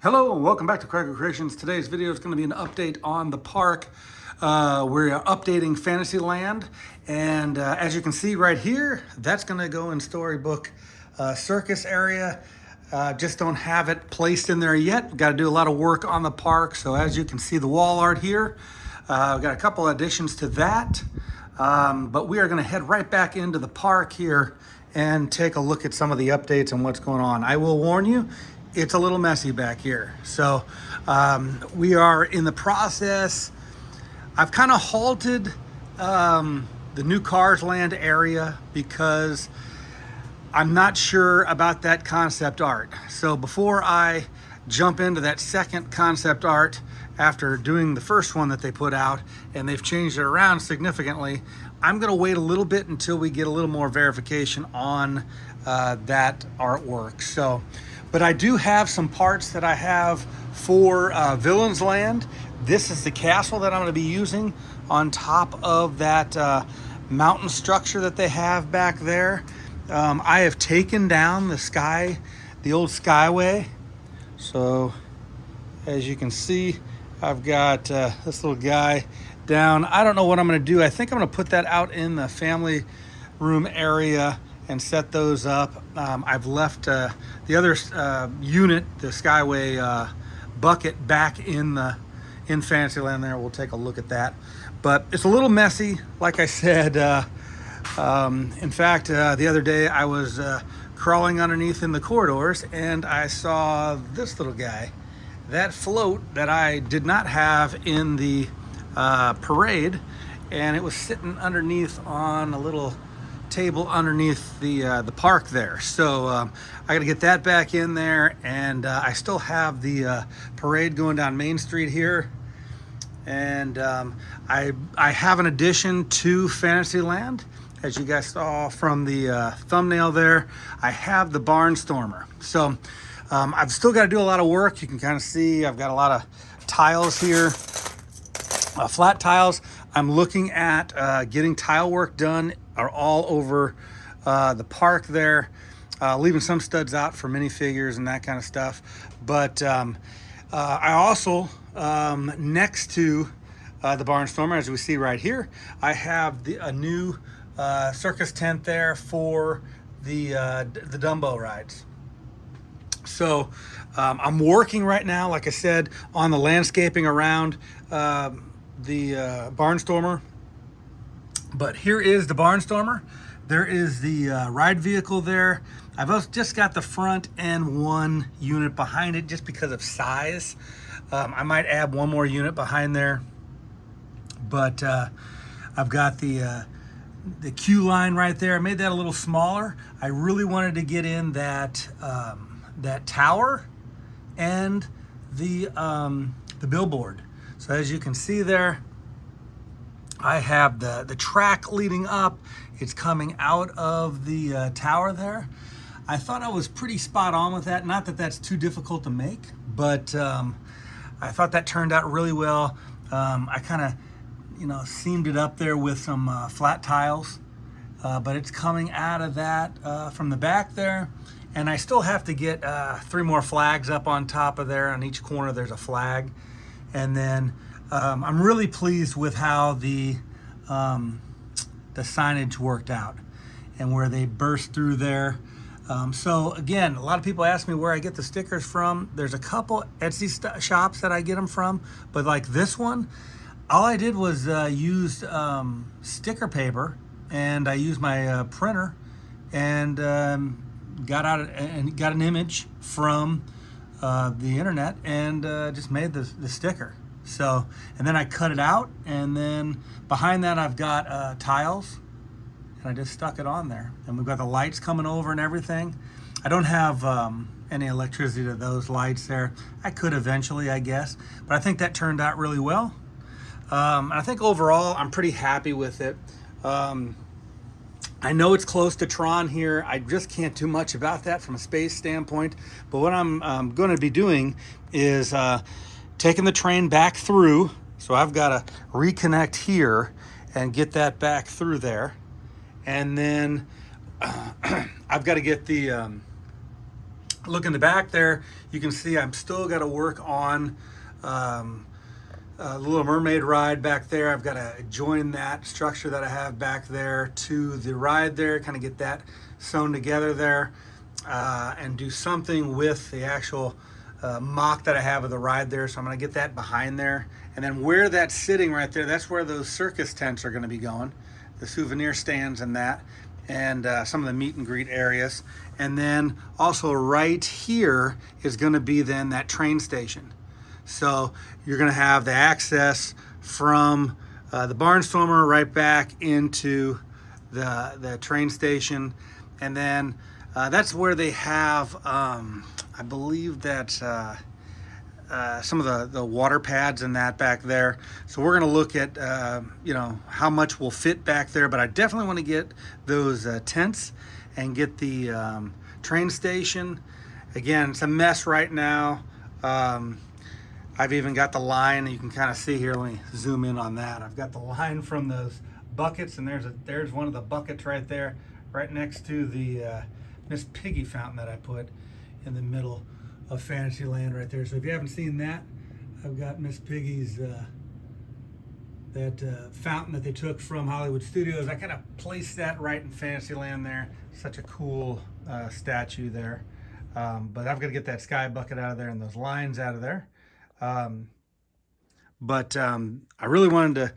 Hello and welcome back to Cracker Creations. Today's video is going to be an update on the park. We're updating Fantasyland, and as you can see right here, that's going to go in Storybook Circus area. Just don't have it placed in there yet. We've got to do a lot of work on the park. So as you can see, the wall art here, we've got a couple additions to that. But we are going to head right back into the park here and take a look at some of the updates and what's going on. I will warn you, it's a little messy back here. So we are in the process. I've kind of halted the new Cars Land area because I'm not sure about that concept art. So before I jump into that second concept art after doing the first one that they put out, and they've changed it around significantly, I'm gonna wait a little bit until we get a little more verification on that artwork. So, but I do have some parts that I have for Villains Land. This is the castle that I'm going to be using on top of that mountain structure that they have back there. I have taken down the old skyway. So as you can see, I've got this little guy down. I don't know what I'm going to do. I think I'm going to put that out in the family room area and set those up. I've left the other unit, the Skyway bucket, back in Fantasyland there. We'll take a look at that. But it's a little messy, like I said. In fact, the other day I was crawling underneath in the corridors and I saw this little guy. That float that I did not have in the parade, and it was sitting underneath on a little table underneath the park there. So I got to get that back in there, and I still have the parade going down Main Street here, and I have an addition to Fantasyland. As you guys saw from the thumbnail there, I have the Barnstormer. So I've still got to do a lot of work. You can kind of see I've got a lot of tiles here, flat tiles. I'm looking at getting tile work done are all over the park there, leaving some studs out for minifigures and that kind of stuff. But I also, next to the Barnstormer, as we see right here, I have a new circus tent there for the Dumbo rides. So I'm working right now, like I said, on the landscaping around the Barnstormer. But here is the Barnstormer. There is the ride vehicle there. I've just got the front and one unit behind it just because of size. I might add one more unit behind there. But I've got the queue line right there. I made that a little smaller. I really wanted to get in that tower and the billboard. So as you can see there, I have the track leading up. It's coming out of the tower there. I thought I was pretty spot on with that. Not that that's too difficult to make, but I thought that turned out really well. I kind of, seamed it up there with some flat tiles, but it's coming out of that from the back there. And I still have to get 3 more flags up on top of there. On each corner there's a flag. And then I'm really pleased with how the signage worked out and where they burst through there. So again, a lot of people ask me where I get the stickers from. There's a couple Etsy shops that I get them from, but like this one, all I did was use sticker paper, and I used my printer and got an image from the internet and just made the sticker. So, and then I cut it out, and then behind that I've got tiles, and I just stuck it on there. And we've got the lights coming over and everything. I don't have any electricity to those lights there. I could eventually, I guess, but I think that turned out really well. And I think overall I'm pretty happy with it. I know it's close to Tron here. I just can't do much about that from a space standpoint. But what I'm going to be doing is taking the train back through. So I've got to reconnect here and get that back through there. And then I've got to get the Look in the back there, you can see I'm still got to work on the Little Mermaid ride back there. I've got to join that structure that I have back there to the ride there, kind of get that sewn together there, and do something with the actual MOC that I have of the ride there. So I'm going to get that behind there. And then where that's sitting right there, that's where those circus tents are going to be going, the souvenir stands and that, and some of the meet and greet areas. And then also right here is going to be then that train station. So you're going to have the access from the Barnstormer right back into the train station. And then that's where they have, I believe that some of the water pads and that back there. So we're going to look at, you know, how much will fit back there. But I definitely want to get those tents and get the train station. Again, it's a mess right now. I've even got the line, you can kind of see here, let me zoom in on that. I've got the line from those buckets, and there's one of the buckets right there, right next to the Miss Piggy fountain that I put in the middle of Fantasyland right there. So if you haven't seen that, I've got Miss Piggy's that fountain that they took from Hollywood Studios. I kind of placed that right in Fantasyland there. Such a cool statue there. But I've got to get that sky bucket out of there and those lines out of there. I really wanted to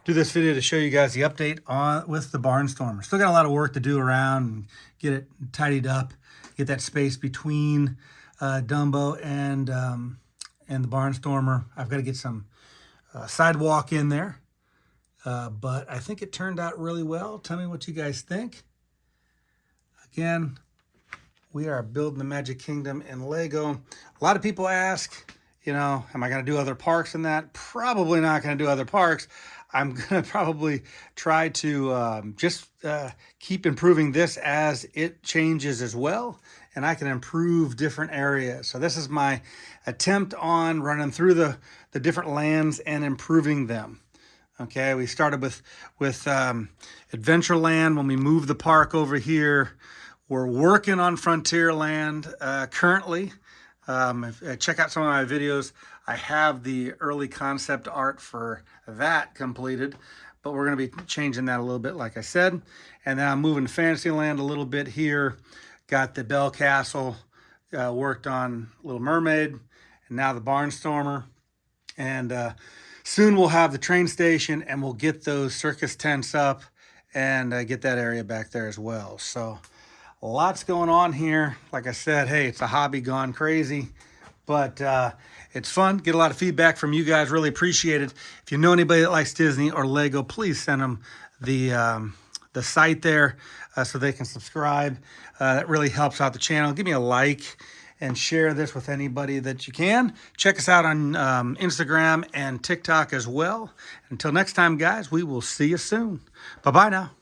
do this video to show you guys the update on with the Barnstormer. Still got a lot of work to do around and get it tidied up, get that space between Dumbo and the Barnstormer. I've got to get some sidewalk in there, but I think it turned out really well. Tell me what you guys think. Again, we are building the Magic Kingdom in Lego. A lot of people ask, you know, am I going to do other parks in that? Probably not going to do other parks. I'm going to probably try to just keep improving this as it changes as well. And I can improve different areas. So this is my attempt on running through the different lands and improving them. Okay, we started with Adventureland when we moved the park over here. We're working on Frontierland currently. Check out some of my videos. I have the early concept art for that completed, but we're going to be changing that a little bit, like I said. And then I'm moving to Fantasyland a little bit here. Got the Bell Castle, worked on Little Mermaid, and now the Barnstormer. And soon we'll have the train station, and we'll get those circus tents up and get that area back there as well. So lots going on here. Like I said, hey, it's a hobby gone crazy, but it's fun. Get a lot of feedback from you guys. Really appreciate it. If you know anybody that likes Disney or Lego, please send them the site there so they can subscribe. That really helps out the channel. Give me a like and share this with anybody that you can. Check us out on Instagram and TikTok as well. Until next time, guys, we will see you soon. Bye-bye now.